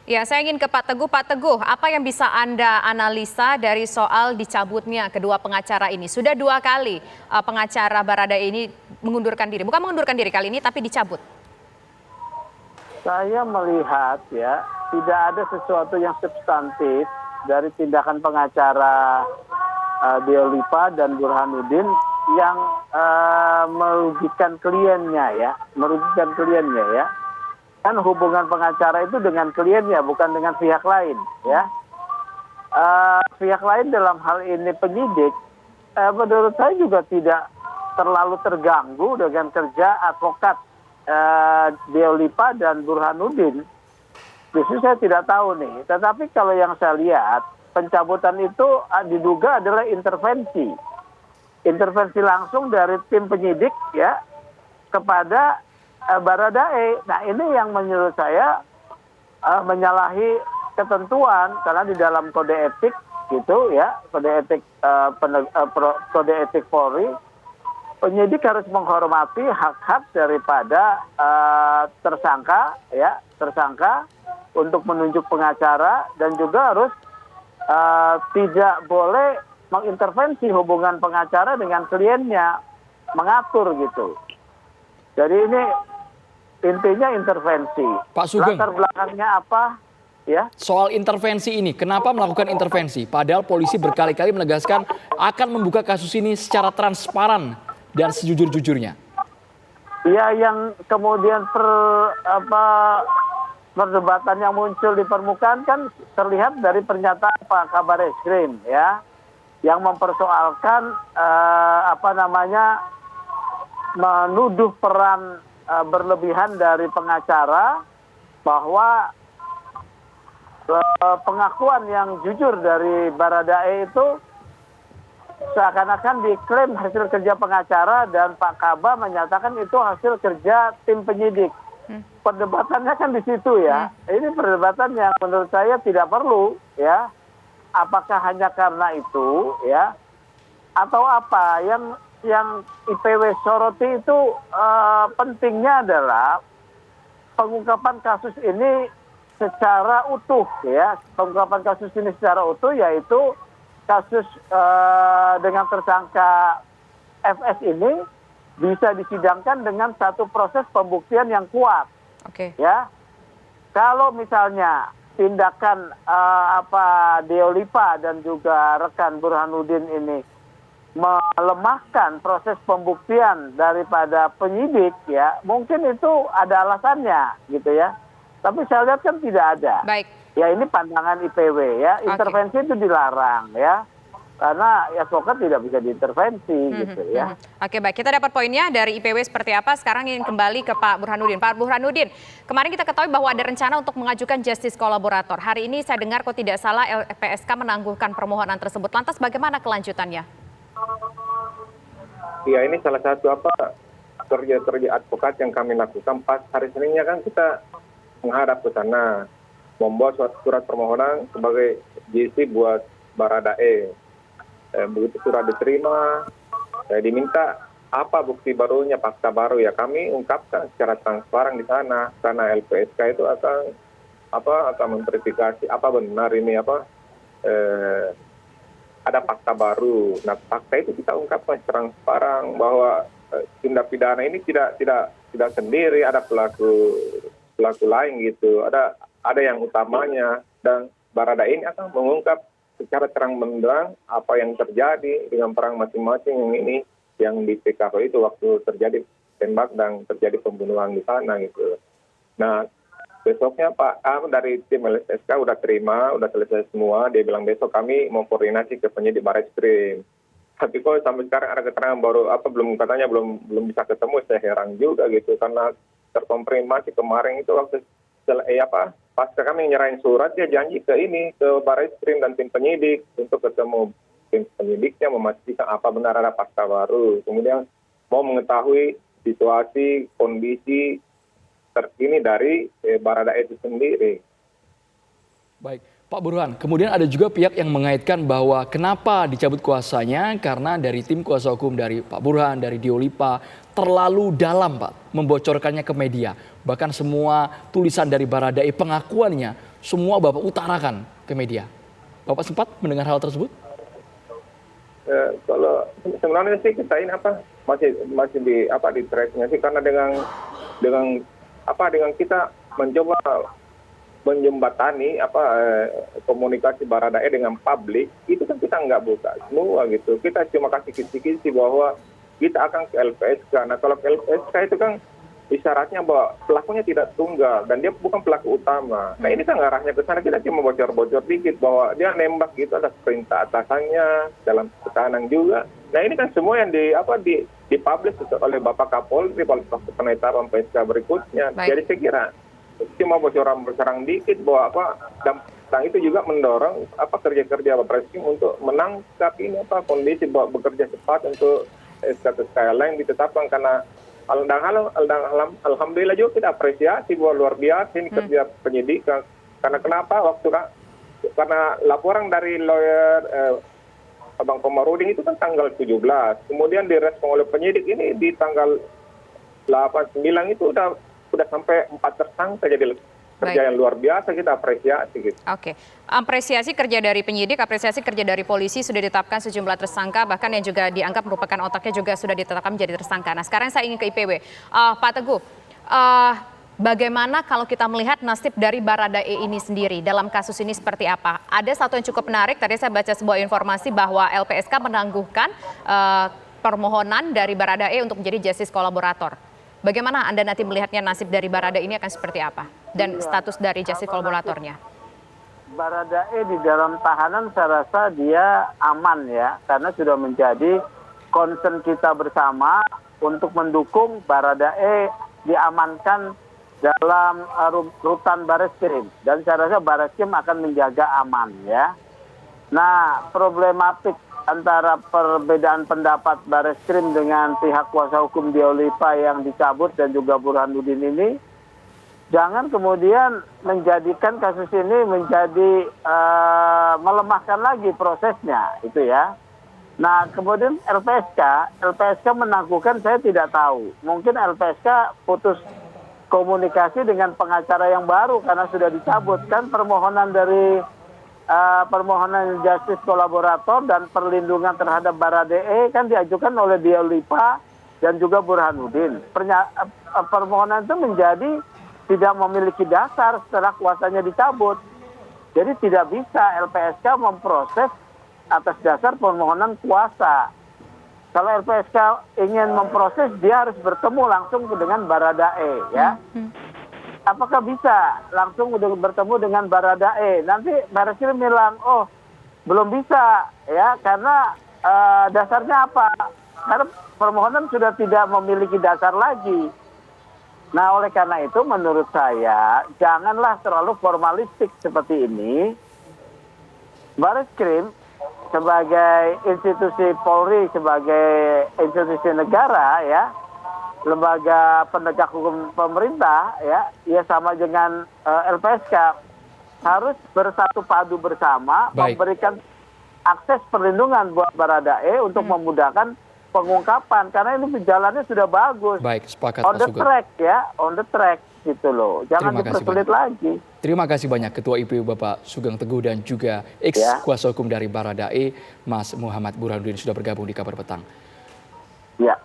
Ya, saya ingin ke Pak Teguh. Pak Teguh, apa yang bisa Anda analisa dari soal dicabutnya kedua pengacara ini? Sudah 2 kali pengacara Baradae ini mengundurkan diri. Bukan mengundurkan diri kali ini, tapi dicabut. Saya melihat ya, tidak ada sesuatu yang substantif dari tindakan pengacara Deolipa dan Burhanuddin yang merugikan kliennya ya. Kan hubungan pengacara itu dengan kliennya, bukan dengan pihak lain ya. Pihak lain dalam hal ini penyidik, menurut saya juga tidak terlalu terganggu dengan kerja advokat Deolipa dan Burhanuddin. Justru saya tidak tahu nih, tetapi kalau yang saya lihat pencabutan itu diduga adalah intervensi langsung dari tim penyidik ya kepada Baradae. Nah ini yang menurut saya menyalahi ketentuan, karena di dalam kode etik gitu ya, kode etik Polri, penyidik harus menghormati hak-hak daripada tersangka untuk menunjuk pengacara, dan juga harus tidak boleh mengintervensi hubungan pengacara dengan kliennya, mengatur gitu. Jadi ini intinya intervensi. Pak Sugeng, latar belakangnya apa? Ya. Soal intervensi ini, kenapa melakukan intervensi? Padahal polisi berkali-kali menegaskan akan membuka kasus ini secara transparan dan sejujur-jujurnya. Ya, yang kemudian perdebatan yang muncul di permukaan kan terlihat dari pernyataan Pak Kabar Eskrim ya, yang mempersoalkan menuduh peran berlebihan dari pengacara, bahwa pengakuan yang jujur dari Baradae itu seakan-akan diklaim hasil kerja pengacara, dan Pak Kaba menyatakan itu hasil kerja tim penyidik. Perdebatannya kan di situ ya. Ini perdebatan yang menurut saya tidak perlu ya. Apakah hanya karena itu ya, atau apa yang IPW soroti itu pentingnya adalah pengungkapan kasus ini secara utuh ya. Pengungkapan kasus ini secara utuh, yaitu kasus dengan tersangka FS ini bisa disidangkan dengan satu proses pembuktian yang kuat. Oke. Ya. Kalau misalnya tindakan Deolipa dan juga rekan Burhanuddin ini melemahkan proses pembuktian daripada penyidik ya, mungkin itu ada alasannya gitu ya. Tapi saya lihat kan tidak ada. Baik. Ya ini pandangan IPW ya, intervensi itu dilarang ya. Karena advokat tidak bisa diintervensi gitu ya. Oke, baik, kita dapat poinnya dari IPW seperti apa. Sekarang ingin kembali ke Pak Burhanuddin. Pak Burhanuddin, kemarin kita ketahui bahwa ada rencana untuk mengajukan justice kolaborator. Hari ini saya dengar kok tidak salah LPSK menangguhkan permohonan tersebut. Lantas bagaimana kelanjutannya? Ya, ini salah satu kerja advokat yang kami lakukan. Pas hari Seninnya kan kita menghadap ke sana, membuat surat permohonan sebagai JC buat Baradae. Begitu surat diterima, diminta apa bukti barunya, fakta baru ya, kami ungkapkan secara transparan di sana, karena LPSK itu akan memverifikasi apa benar ini ada fakta baru. Nah, fakta itu kita ungkapkan secara transparan bahwa tindak pidana ini tidak sendiri, ada pelaku lain gitu, ada yang utamanya, dan Baradae ini akan mengungkap secara terang benderang apa yang terjadi dengan peran masing-masing yang di PKP itu waktu terjadi tembak dan terjadi pembunuhan di sana gitu. Nah, besoknya Pak dari tim LPSK udah terima, udah selesai semua. Dia bilang besok kami mau koordinasi ke penyidik Barreskrim. Tapi kok sampai sekarang ada keterangan baru belum bisa ketemu, saya heran juga gitu, karena terkonfirmasi kemarin itu waktu pasca kami nyerahin surat, dia janji ke Barreskrim dan tim penyidik untuk ketemu tim penyidiknya, memastikan apa benar ada fakta baru. Kemudian mau mengetahui situasi, kondisi terkini dari Baradae itu sendiri. Baik, Pak Burhan, kemudian ada juga pihak yang mengaitkan bahwa kenapa dicabut kuasanya, karena dari tim kuasa hukum dari Pak Burhan, dari Deolipa, terlalu dalam Pak membocorkannya ke media. Bahkan semua tulisan dari Baradae, pengakuannya semua Bapak utarakan ke media. Bapak sempat mendengar hal tersebut? Kalau sebenarnya sih kita ini masih di tracknya sih, karena dengan kita mencoba menjembatani komunikasi Baradae dengan publik, itu kan kita nggak buka semua gitu. Kita cuma kasih kisi-kisi bahwa kita akan ke LPSK. Nah kalau ke LPSK itu kan isyaratnya bahwa pelakunya tidak tunggal dan dia bukan pelaku utama. Nah ini kan ngarahnya ke sana, kita cuma bocor-bocor dikit bahwa dia nembak gitu atas perintah atasannya dalam tekanan juga. Nah ini kan semua yang dipublish oleh Bapak Kapolri pada penetapan PSK berikutnya. Baik. Jadi saya kira cuma bocoran dikit bahwa dan itu juga mendorong kerja-kerja Bapak Reskrim untuk menangkap ini kondisi bahwa bekerja cepat untuk status KLM ditetapkan, karena alhamdulillah juga kita apresiasi bahwa luar biasa ini kerja penyidikan. Karena kenapa karena laporan dari lawyer Abang Komarudin itu kan tanggal 17, kemudian direspon oleh penyidik ini di tanggal 8-9 itu udah sampai 4 tersangka, jadi kerja yang luar biasa, kita apresiasi gitu. Oke, apresiasi kerja dari penyidik, apresiasi kerja dari polisi, sudah ditetapkan sejumlah tersangka, bahkan yang juga dianggap merupakan otaknya juga sudah ditetapkan menjadi tersangka. Nah sekarang saya ingin ke IPW. Pak Teguh, bagaimana kalau kita melihat nasib dari Baradae ini sendiri dalam kasus ini seperti apa? Ada satu yang cukup menarik, tadi saya baca sebuah informasi bahwa LPSK menangguhkan permohonan dari Baradae untuk menjadi justice kolaborator. Bagaimana Anda nanti melihatnya nasib dari Baradae ini akan seperti apa? Dan status dari justice kolaboratornya? Baradae di dalam tahanan saya rasa dia aman ya, karena sudah menjadi concern kita bersama untuk mendukung Baradae diamankan dalam rutan Bareskrim. Dan saya rasa Bareskrim akan menjaga aman ya. Nah, problematik antara perbedaan pendapat Bareskrim dengan pihak kuasa hukum Diolipa yang dicabut dan juga Burhanuddin ini, jangan kemudian menjadikan kasus ini menjadi melemahkan lagi prosesnya, itu ya. Nah, kemudian LPSK menangguhkan, saya tidak tahu. Mungkin LPSK putus komunikasi dengan pengacara yang baru karena sudah dicabut kan permohonan dari permohonan justice kolaborator dan perlindungan terhadap Baradae kan diajukan oleh Diolipa dan juga Burhanuddin. Permohonan itu menjadi tidak memiliki dasar setelah kuasanya dicabut. Jadi tidak bisa LPSK memproses atas dasar permohonan kuasa. Kalau LPSK ingin memproses, dia harus bertemu langsung dengan Baradae ya. Apakah bisa langsung bertemu dengan Baradae? Nanti Bareskrim bilang, oh belum bisa ya, karena dasarnya apa? Karena permohonan sudah tidak memiliki dasar lagi. Nah oleh karena itu menurut saya janganlah terlalu formalistik seperti ini. Bareskrim sebagai institusi Polri, sebagai institusi negara ya, lembaga penegak hukum pemerintah ya sama dengan LPSK harus bersatu padu bersama. Baik. Memberikan akses perlindungan buat Baradae untuk memudahkan pengungkapan, karena ini jalannya sudah bagus. Baik, sepakat on the track ya, on the track gitu loh. Jangan dipersulit lagi. Terima kasih banyak Ketua IPW Bapak Sugeng Teguh dan juga ex kuasa hukum dari Baradae Mas Muhammad Burhanuddin sudah bergabung di Kabar Petang. Ya.